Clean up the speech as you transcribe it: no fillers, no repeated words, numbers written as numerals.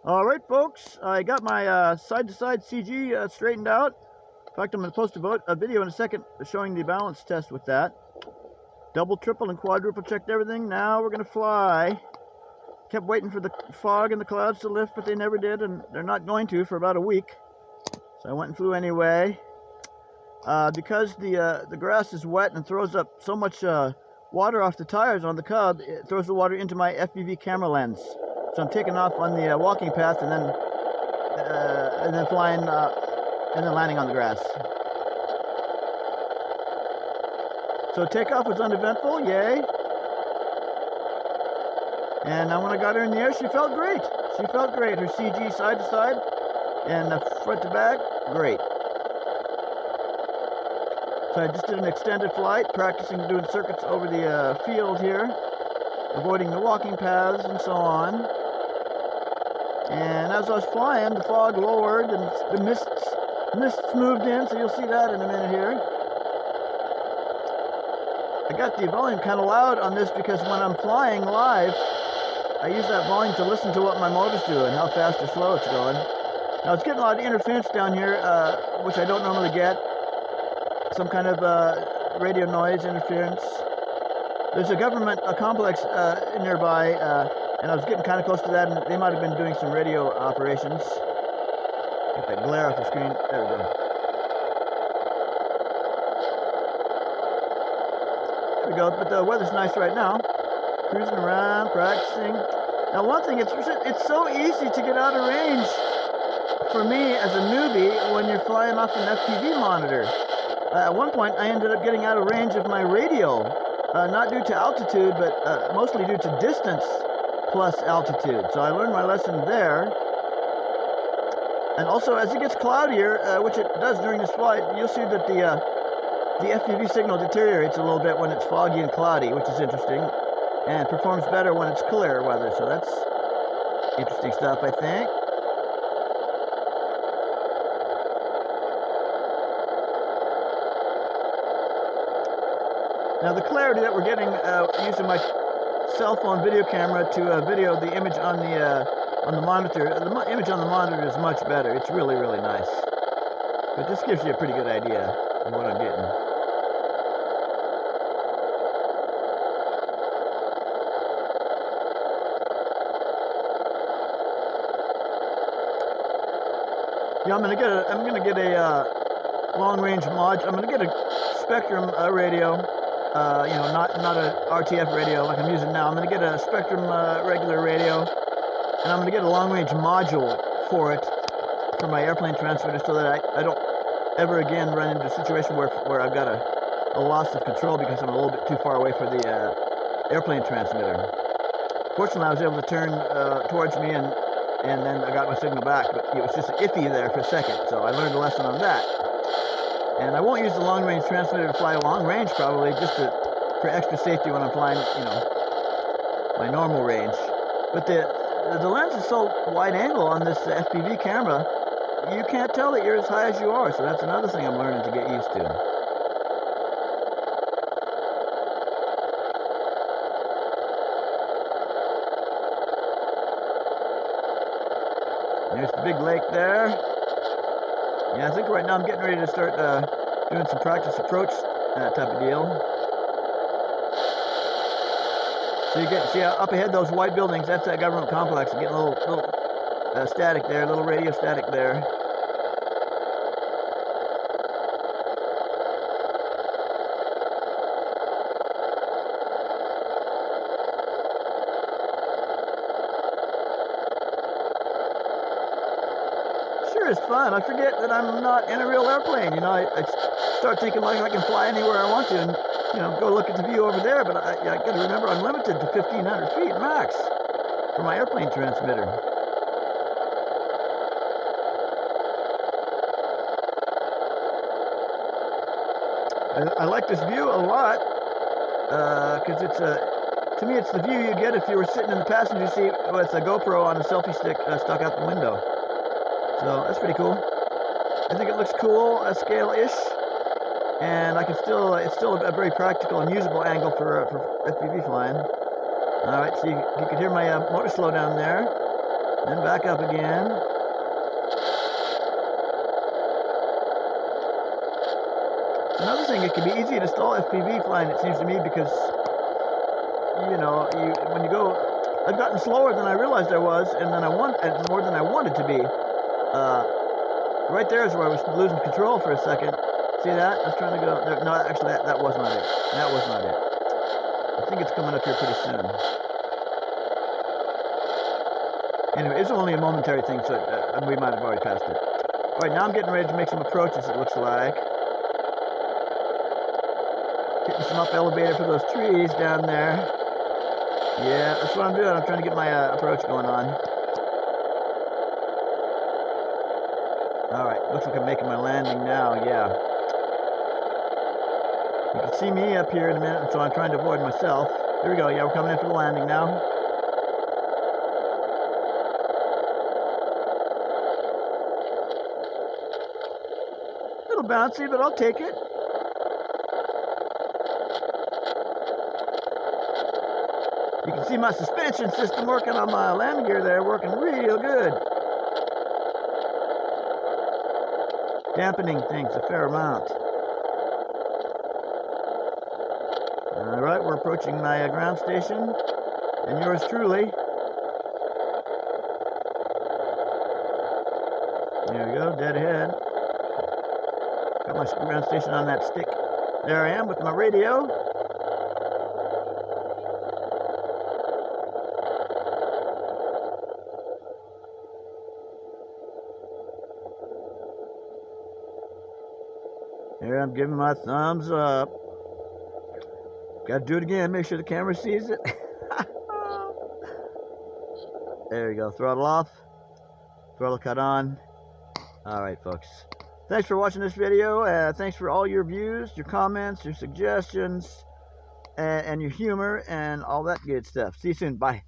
Alright folks, I got my side-to-side CG straightened out. In fact, I'm going to post a video in a second showing the balance test with that. Double, triple, and quadruple checked everything. Now we're going to fly. Kept waiting for the fog and the clouds to lift, but they never did, and they're not going to for about a week. So I went and flew anyway. Because the grass is wet and throws up so much water off the tires on the Cub, it throws the water into my FPV camera lens. So I'm taking off on the walking path and then flying and then landing on the grass. So takeoff was uneventful, yay. And when I got her in the air, she felt great. She felt great. Her CG side to side and front to back, great. So I just did an extended flight, practicing doing circuits over the field here, avoiding the walking paths and so on. And as I was flying, the fog lowered and the mists moved in, so you'll see that in a minute here. I got the volume kind of loud on this because when I'm flying live, I use that volume to listen to what my motor's doing, how fast or slow it's going. Now it's getting a lot of interference down here, which I don't normally get. Some kind of radio noise interference. There's a government complex nearby, and I was getting kind of close to that, and they might have been doing some radio operations. Get that glare off the screen. There we go. There we go. But the weather's nice right now. Cruising around, practicing. Now, one thing, it's so easy to get out of range for me as a newbie when you're flying off an FPV monitor. At one point, I ended up getting out of range of my radio, not due to altitude, but mostly due to distance plus altitude. So I learned my lesson there. And also, as it gets cloudier, which it does during this flight, you'll see that the FPV signal deteriorates a little bit when it's foggy and cloudy, which is interesting, and performs better when it's clear weather. So that's interesting stuff, I think. Now the clarity that we're getting using my cell phone video camera to video the image on the monitor, the image on the monitor is much better. It's really, really nice. But this gives you a pretty good idea of what I'm getting. Yeah, I'm gonna get a long-range mod. I'm gonna get a Spectrum radio. Not a RTF radio like I'm using now. I'm going to get a Spectrum regular radio, and I'm going to get a long-range module for it, for my airplane transmitter, so that I don't ever again run into a situation where I've got a loss of control because I'm a little bit too far away for the airplane transmitter. Fortunately, I was able to turn towards me, and then I got my signal back, but it was just iffy there for a second, so I learned a lesson on that. And I won't use the long-range transmitter to fly long range, probably, just for extra safety when I'm flying, my normal range. But the lens is so wide angle on this FPV camera, you can't tell that you're as high as you are. So that's another thing I'm learning to get used to. There's the big lake there. Yeah, I think right now I'm getting ready to start doing some practice approach type of deal. So you see up ahead those white buildings, that's that government complex. I'm getting a little static there, a little radio static there. It's fun. I forget that I'm not in a real airplane. I start thinking like I can fly anywhere I want to, and go look at the view over there. But I got to remember I'm limited to 1,500 feet max for my airplane transmitter. I like this view a lot because to me it's the view you get if you were sitting in the passenger seat with a GoPro on a selfie stick stuck out the window. So that's pretty cool. I think it looks cool, scale-ish, and it's still a very practical and usable angle for FPV flying. All right, so you can hear my motor slow down there. Then back up again. Another thing, it can be easy to stall FPV flying, it seems to me, because, you know, when you go, I've gotten slower than I realized I was, and then and more than I wanted to be. Right there is where I was losing control for a second. See that? I was trying to go there. No, actually, that was not it. That was not it. I think it's coming up here pretty soon. Anyway, it's only a momentary thing, so we might have already passed it. All right, now I'm getting ready to make some approaches, it looks like. Getting some up elevator for those trees down there. Yeah, that's what I'm doing. I'm trying to get my approach going on. Alright, looks like I'm making my landing now, yeah. You can see me up here in a minute, so I'm trying to avoid myself. Here we go, yeah, we're coming in for the landing now. A little bouncy, but I'll take it. You can see my suspension system working on my landing gear there, working real good. Dampening things a fair amount. Alright, we're approaching my ground station, and yours truly. There we go, dead ahead. Got my ground station on that stick. There I am with my radio. Here I'm giving my thumbs up. Got to do it again, make sure the camera sees it. There you go, throttle off, throttle cut on. Alright folks, thanks for watching this video. Thanks for all your views, your comments, your suggestions, and your humor, and all that good stuff. See you soon, bye.